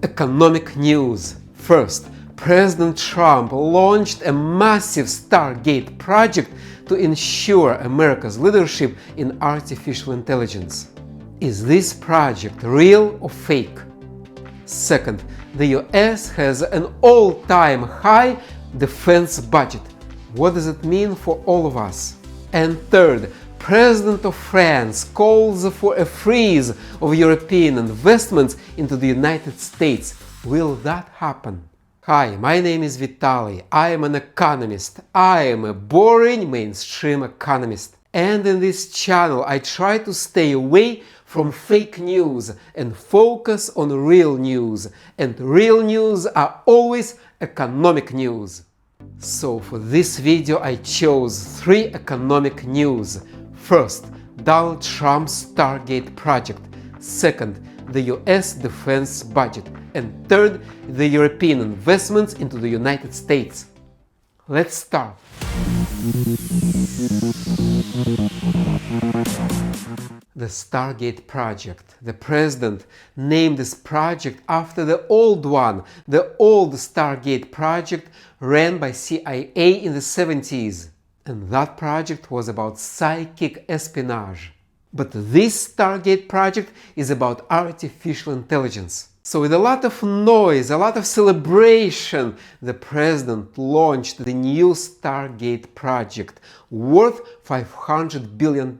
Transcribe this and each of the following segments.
Economic news. First, President Trump launched a massive Stargate project to ensure America's leadership in artificial intelligence. Is this project real or fake? Second, the US has an all-time high defense budget. What does it mean for all of us? And third, President of France calls for a freeze of European investments into the United States. Will that happen? Hi, my name is Vitaly. I am an economist. I am a boring mainstream economist. And in this channel I try to stay away from fake news and focus on real news. And real news are always economic news. So for this video I chose 3 economic news. First, Donald Trump's Stargate project. Second, the US defense budget. And third, the European investments into the United States. Let's start. The Stargate project. The president named this project after the old one. The old Stargate project ran by CIA in the 70s. And that project was about psychic espionage. But this Stargate project is about artificial intelligence. So with a lot of noise, a lot of celebration, the president launched the new Stargate project, worth $500 billion,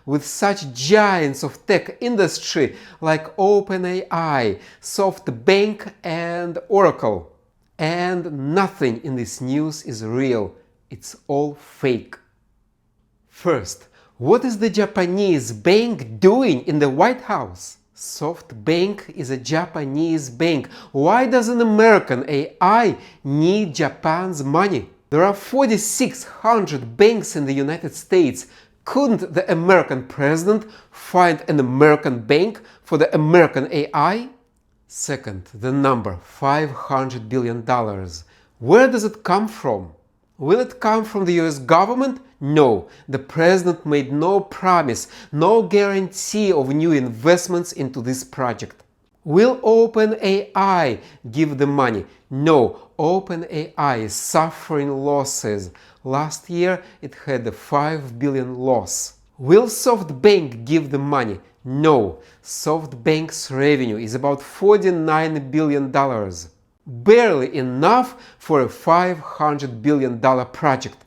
with such giants of tech industry like OpenAI, SoftBank and Oracle. And nothing in this news is real. It's all fake. First, what is the Japanese bank doing in the White House? SoftBank is a Japanese bank. Why does an American AI need Japan's money? There are 4,600 banks in the United States. Couldn't the American president find an American bank for the American AI? Second, the number $500 billion. Where does it come from? Will it come from the US government? No, the president made no promise, no guarantee of new investments into this project. Will OpenAI give the money? No, OpenAI is suffering losses. Last year it had a $5 billion loss. Will SoftBank give the money? No, SoftBank's revenue is about $49 billion. Barely enough for a $500 billion project.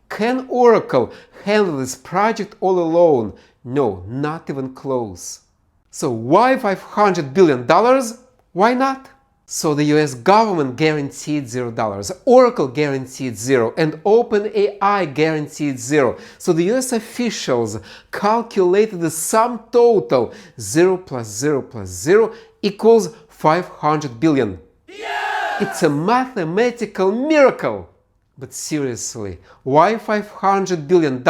Can Oracle handle this project all alone? No, not even close. So why $500 billion? Why not? So the US government guaranteed $0, Oracle guaranteed $0, and OpenAI guaranteed $0. So the US officials calculated the sum total 0 plus 0 plus 0 equals 500 billion. It's a mathematical miracle! But seriously, why $500 billion?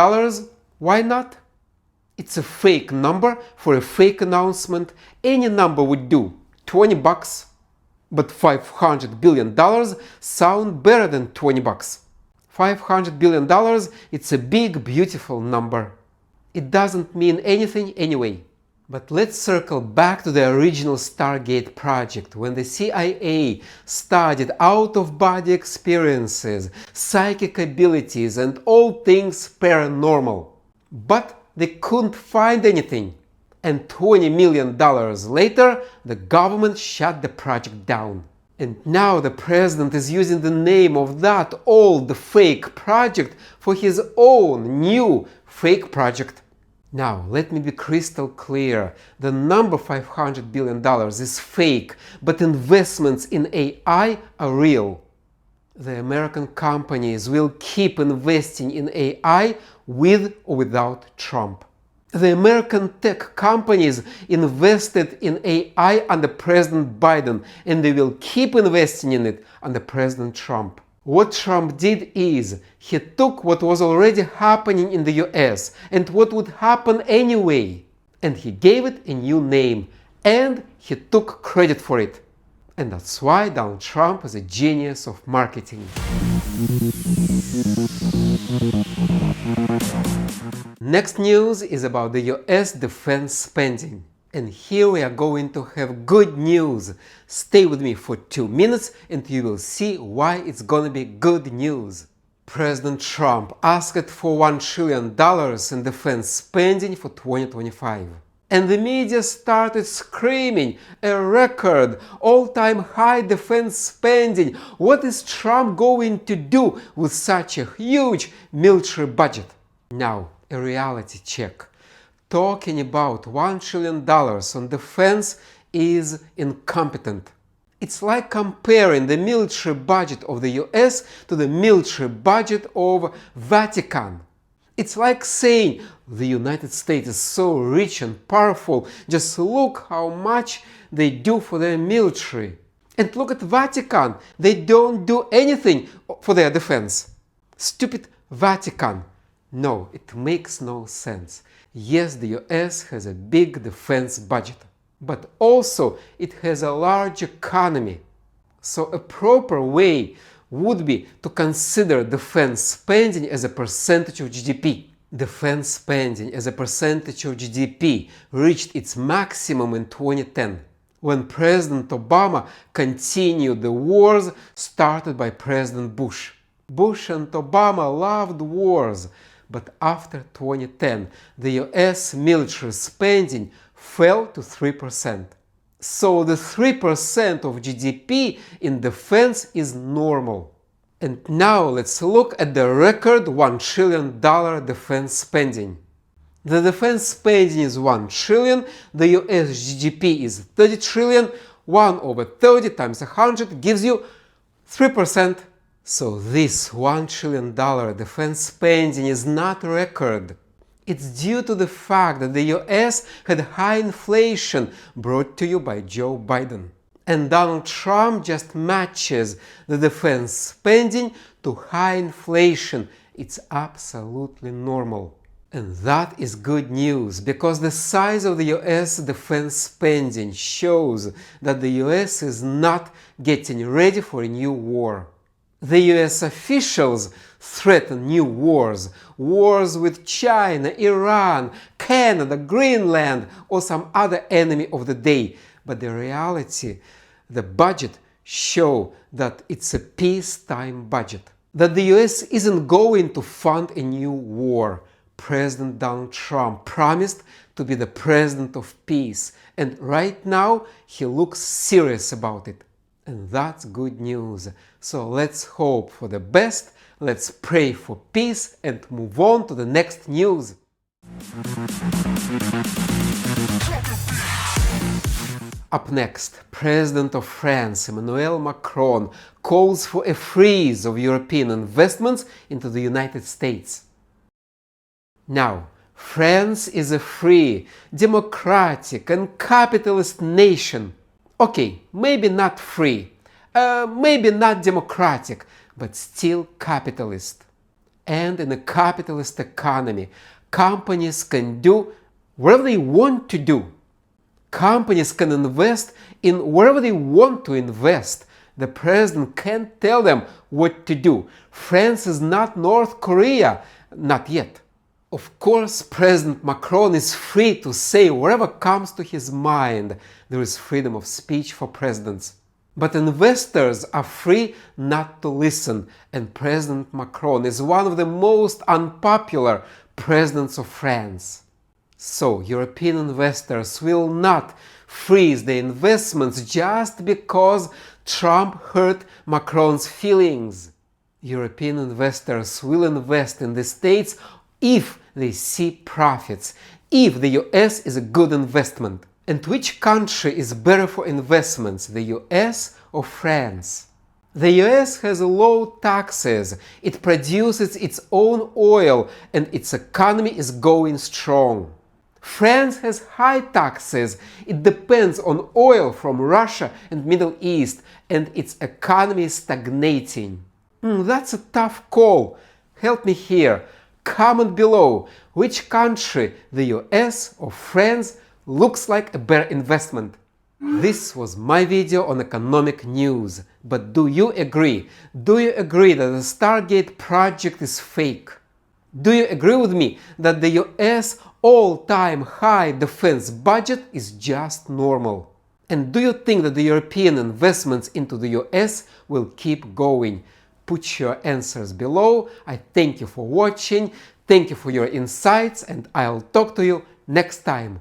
Why not? It's a fake number for a fake announcement. Any number would do, $20. But $500 billion sound better than $20. $500 billion, it's a big, beautiful number. It doesn't mean anything anyway. But let's circle back to the original Stargate project, when the CIA studied out-of-body experiences, psychic abilities and all things paranormal. But they couldn't find anything. And $20 million later, the government shut the project down. And now the president is using the name of that old fake project for his own new fake project. Now, let me be crystal clear. The number $500 billion is fake, but investments in AI are real. The American companies will keep investing in AI with or without Trump. The American tech companies invested in AI under President Biden, and they will keep investing in it under President Trump. What Trump did is, he took what was already happening in the US and what would happen anyway, and he gave it a new name, and he took credit for it. And that's why Donald Trump is a genius of marketing. Next news is about the US defense spending. And here we are going to have good news. Stay with me for 2 minutes and you will see why it's gonna be good news. President Trump asked for $1 trillion in defense spending for 2025. And the media started screaming, a record, all-time high defense spending. What is Trump going to do with such a huge military budget? Now, a reality check. Talking about $1 trillion on defense is incompetent. It's like comparing the military budget of the US to the military budget of Vatican. It's like saying the United States is so rich and powerful, just look how much they do for their military. And look at Vatican, they don't do anything for their defense. Stupid Vatican. No, it makes no sense. Yes, the US has a big defense budget, but also it has a large economy. So a proper way would be to consider defense spending as a percentage of GDP. Defense spending as a percentage of GDP reached its maximum in 2010, when President Obama continued the wars started by President Bush. Bush and Obama loved wars, but after 2010, the US military spending fell to 3%. So the 3% of GDP in defense is normal. And now let's look at the record $1 trillion defense spending. The defense spending is 1 trillion, the US GDP is 30 trillion, 1 over 30 times 100 gives you 3%. So this $1 trillion defense spending is not a record. It's due to the fact that the US had high inflation brought to you by Joe Biden. And Donald Trump just matches the defense spending to high inflation. It's absolutely normal. And that is good news, because the size of the US defense spending shows that the US is not getting ready for a new war. The US officials threaten new wars, wars with China, Iran, Canada, Greenland, or some other enemy of the day. But the reality, the budget show that it's a peacetime budget. That the US isn't going to fund a new war. President Donald Trump promised to be the president of peace, and right now he looks serious about it. And that's good news. So let's hope for the best, let's pray for peace and move on to the next news. Up next, President of France Emmanuel Macron calls for a freeze of European investments into the United States. Now, France is a free, democratic and capitalist nation. Okay, maybe not free, maybe not democratic, but still capitalist. And in a capitalist economy, companies can do whatever they want to do. Companies can invest in wherever they want to invest. The president can't tell them what to do. France is not North Korea, not yet. Of course, President Macron is free to say whatever comes to his mind. There is freedom of speech for presidents. But investors are free not to listen, and President Macron is one of the most unpopular presidents of France. So, European investors will not freeze their investments just because Trump hurt Macron's feelings. European investors will invest in the States if they see profits, if the US is a good investment. And which country is better for investments, the US or France? The US has low taxes, it produces its own oil, and its economy is going strong. France has high taxes, it depends on oil from Russia and Middle East, and its economy is stagnating. That's a tough call. Help me here. Comment below which country, the US or France, looks like a better investment. This was my video on economic news, but do you agree? Do you agree that the Stargate project is fake? Do you agree with me that the US all-time high defense budget is just normal? And do you think that the European investments into the US will keep going? Put your answers below. I thank you for watching, thank you for your insights, and I'll talk to you next time.